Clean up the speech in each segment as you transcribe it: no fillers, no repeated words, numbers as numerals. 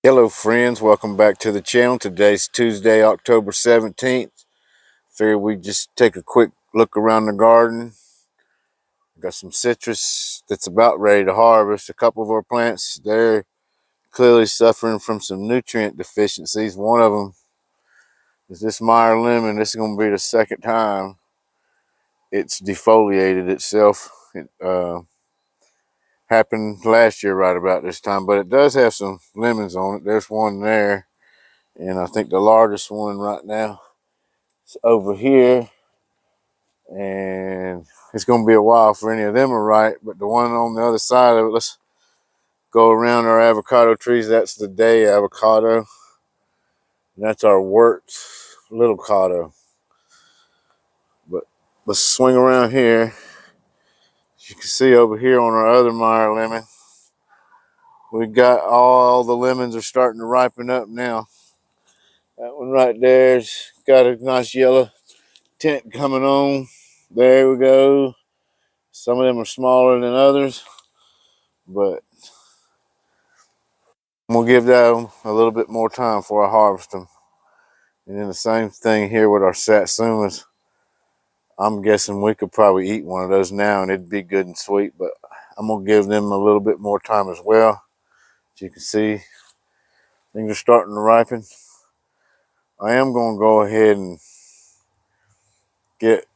Hello friends, welcome back to the channel. Today's Tuesday, October 17th. Figured we just take a quick look around the garden. Got some citrus that's about ready to harvest. A couple of our plants, they're clearly suffering from some nutrient deficiencies. One of them is this Meyer lemon. This is going to be the second time it's defoliated itself. It happened last year right about this time, but it does have some lemons on it. There's one there, and I think the largest one right now over here, and it's going to be a while for any of them are right. But the one on the other side of it, let's go around our avocado trees. That's the day avocado, and that's our wort little cotto. But let's swing around here. As you can see over here on our other Meyer lemon, we got all the lemons are starting to ripen up now. That one right there's got a nice yellow tint coming on. There we go. Some of them are smaller than others, but we'll give that a little bit more time before I harvest them. And then the same thing here with our satsumas. I'm guessing we could probably eat one of those now and it'd be good and sweet, but I'm gonna give them a little bit more time as well. As you can see, things are starting to ripen. I am gonna go ahead and get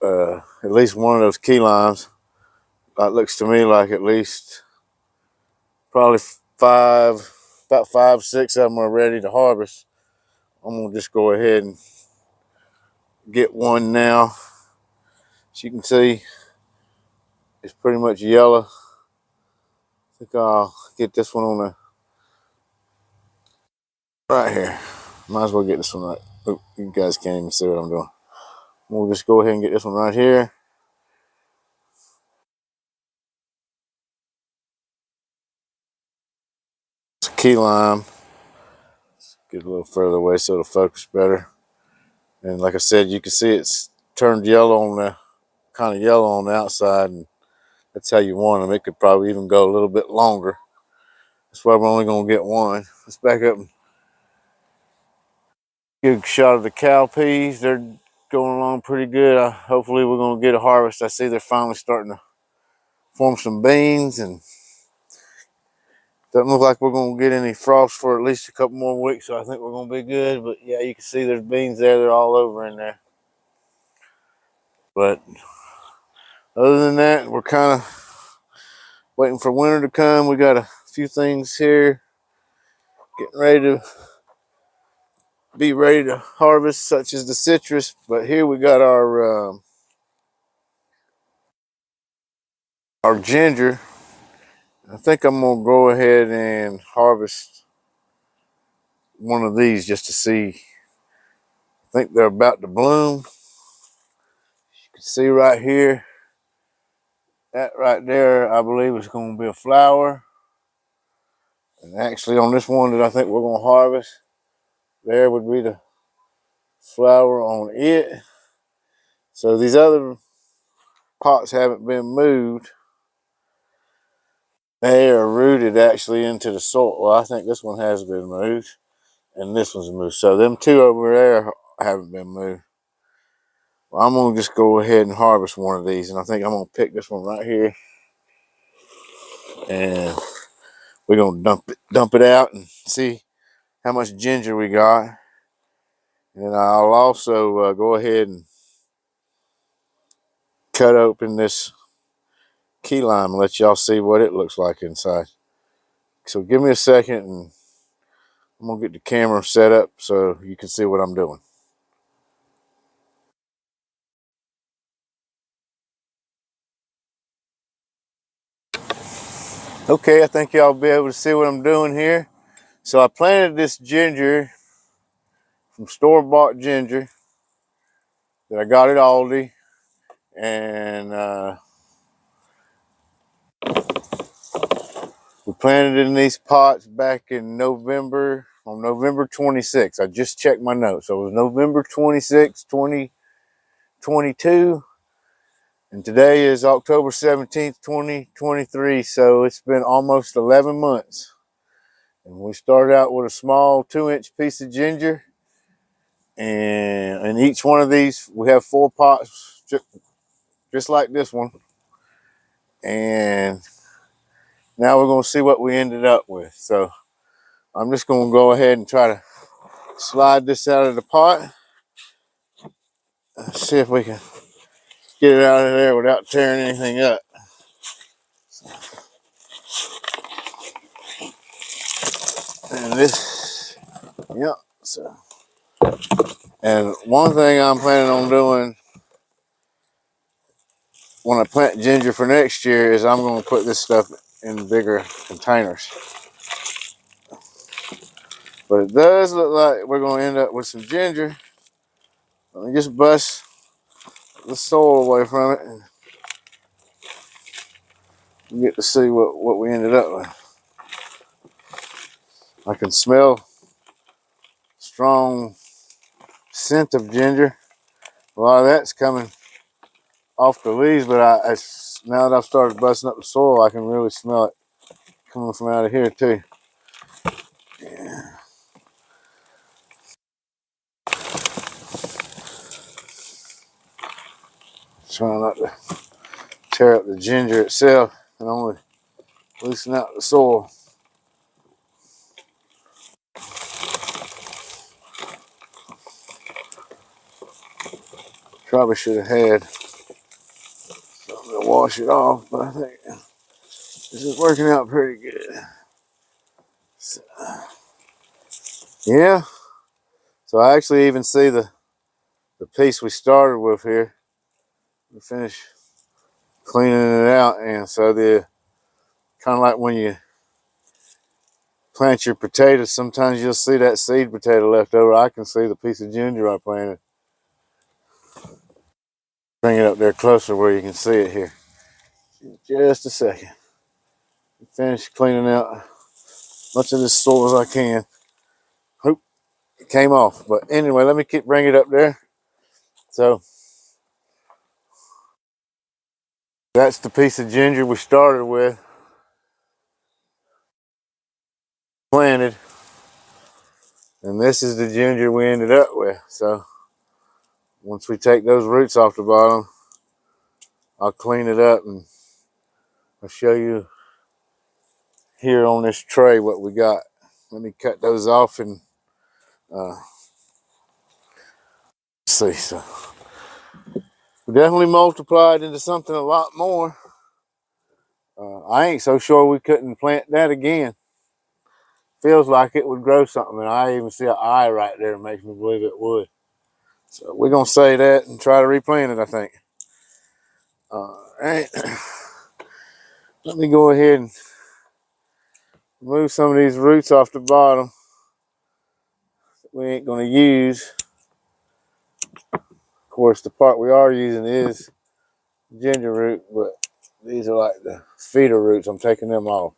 at least one of those key limes. That looks to me like at least probably about five, six of them are ready to harvest. I'm gonna just go ahead and get one now. As you can see, it's pretty much yellow. I think I'll get this one on the right here. Might as well get this one right. Oh, you guys can't even see what I'm doing. We'll just go ahead and get this one right here. It's a key lime. Get a little further away so it'll focus better. And like I said, you can see it's turned yellow on the kind of yellow on the outside, and that's how you want them. It could probably even go a little bit longer. That's why we're only gonna get one. Let's back up and get a shot of the cowpeas. They're going along pretty good. Hopefully we're gonna get a harvest. I see they're finally starting to form some beans, and doesn't look like we're gonna get any frost for at least a couple more weeks, so I think we're gonna be good. But yeah, you can see there's beans there. They're all over in there. But other than that, we're kind of waiting for winter to come. We got a few things here getting ready to be ready to harvest, such as the citrus. But here we got our ginger. I think I'm gonna go ahead and harvest one of these just to see. I think they're about to bloom. You can see right here, that right there, I believe is going to be a flower. And actually on this one that I think we're going to harvest, there would be the flower on it. So these other pots haven't been moved. They are rooted actually into the soil. Well, I think this one has been moved and this one's moved. So them two over there haven't been moved. Well, I'm going to just go ahead and harvest one of these. And I think I'm going to pick this one right here. And we're going to dump it out and see how much ginger we got. And I'll also go ahead and cut open this key lime and let y'all see what it looks like inside. So give me a second and I'm gonna get the camera set up so you can see what I'm doing. Okay, I think y'all will be able to see what I'm doing here. So I planted this ginger from store-bought ginger that I got at Aldi, and we planted it in these pots back in November, on November 26th. I just checked my notes. So it was November 26th, 2022. And today is October 17th, 2023. So it's been almost 11 months. And we started out with a small 2-inch piece of ginger. And in each one of these, we have 4 pots, just like this one. And now we're going to see what we ended up with. So I'm just going to go ahead and try to slide this out of the pot. See if we can get it out of there without tearing anything up. And this, yep. So, and one thing I'm planning on doing when I plant ginger for next year is I'm going to put this stuff in bigger containers. But it does look like we're going to end up with some ginger. Let me just bust the soil away from it and get to see what we ended up with. I can smell strong scent of ginger. A lot of that's coming off the leaves, but now that I've started busting up the soil, I can really smell it coming from out of here too. Yeah. Trying not to tear up the ginger itself and only loosen out the soil. Probably should have had something to wash it off, but I think this is working out pretty good. So, yeah, so I actually even see the piece we started with here. We finished cleaning it out, and so the kind of like when you plant your potatoes, sometimes you'll see that seed potato left over. I can see the piece of ginger I planted. Bring it up there closer where you can see it here. Just a second. Finish cleaning out as much of this soil as I can. Oop, it came off. But anyway, let me bring it up there. So that's the piece of ginger we started with, planted. And this is the ginger we ended up with. So once we take those roots off the bottom, I'll clean it up and I'll show you here on this tray what we got. Let me cut those off and see. So we definitely multiplied into something a lot more. I ain't so sure we couldn't plant that again. Feels like it would grow something, and I even see an eye right there. It makes me believe it would. So we're gonna say that and try to replant it, I think. All right. Let me go ahead and move some of these roots off the bottom that we ain't gonna use. Of course, the part we are using is ginger root, but these are like the feeder roots. I'm taking them off.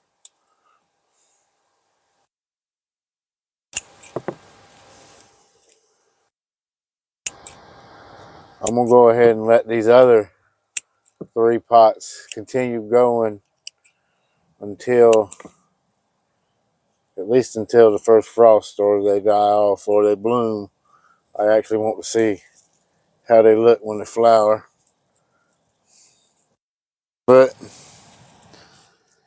I'm gonna go ahead and let these other 3 pots continue going until, at least until the first frost, or they die off or they bloom. I actually want to see how they look when they flower. But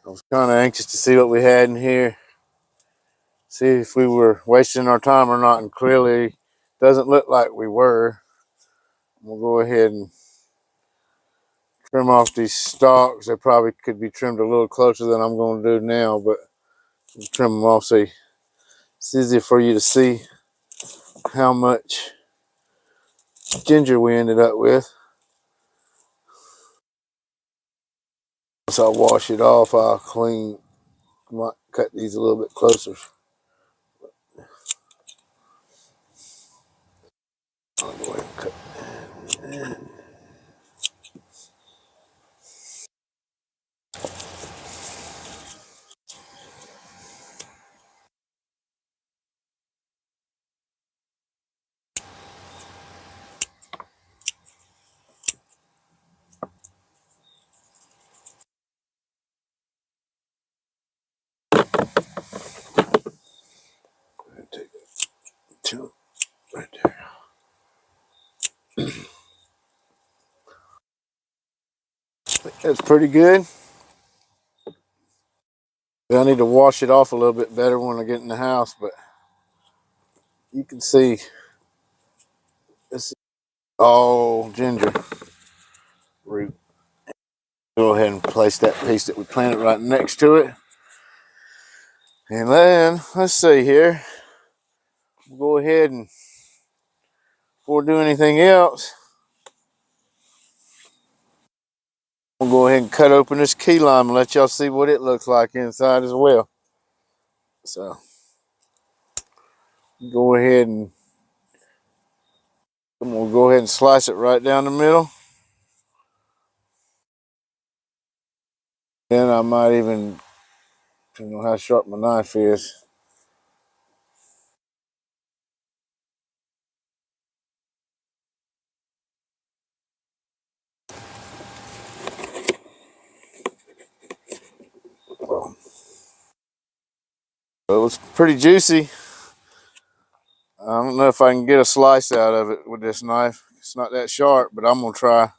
I was kind of anxious to see what we had in here, see if we were wasting our time or not, and clearly doesn't look like we were. We'll go ahead and trim off these stalks. They probably could be trimmed a little closer than I'm going to do now, but trim them off so it's easier for you to see how much ginger we ended up with. Once I wash it off, I'll might cut these a little bit closer. I'll go ahead and cut. It's pretty good. I need to wash it off a little bit better when I get in the house, but you can see this is all ginger root. Go ahead and place that piece that we planted right next to it. And then, let's see here. We'll go ahead and, before we do anything else, we'll go ahead and cut open this key lime and let y'all see what it looks like inside as well. So, go ahead and, we'll go ahead and slice it right down the middle. Then I might even, depending on how sharp my knife is, it was pretty juicy. I don't know if I can get a slice out of it with this knife. It's not that sharp, but I'm gonna try.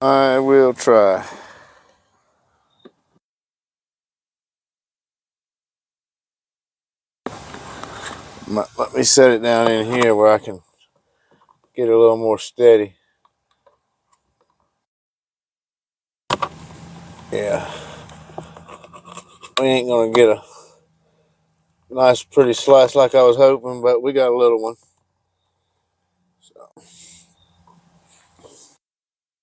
I will try. Let me set it down in here where I can get a little more steady. Yeah. We ain't gonna get a nice pretty slice like I was hoping, but we got a little one. So,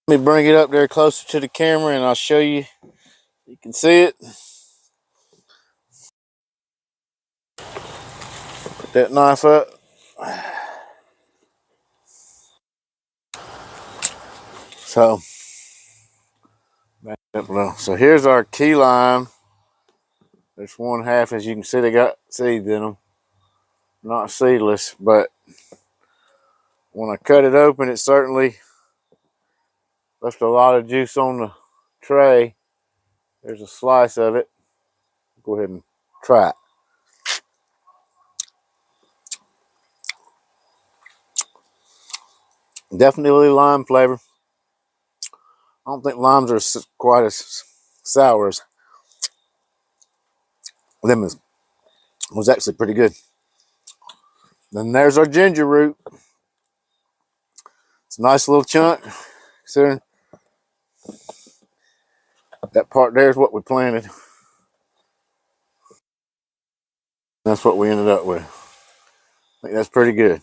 let me bring it up there closer to the camera and I'll show you. You can see it. Put that knife up. So, back up a little. So here's our key lime. There's one half, as you can see, they got seeds in them. Not seedless, but when I cut it open, it certainly left a lot of juice on the tray. There's a slice of it. Go ahead and try it. Definitely lime flavor. I don't think limes are quite as sour as lemons. It was actually pretty good. Then there's our ginger root. It's a nice little chunk. Considering that part there is what we planted. That's what we ended up with. I think that's pretty good.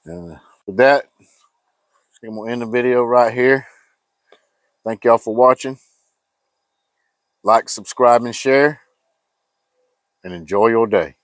And with that, I'm going to end the video right here. Thank y'all for watching. Like, subscribe, and share. And enjoy your day.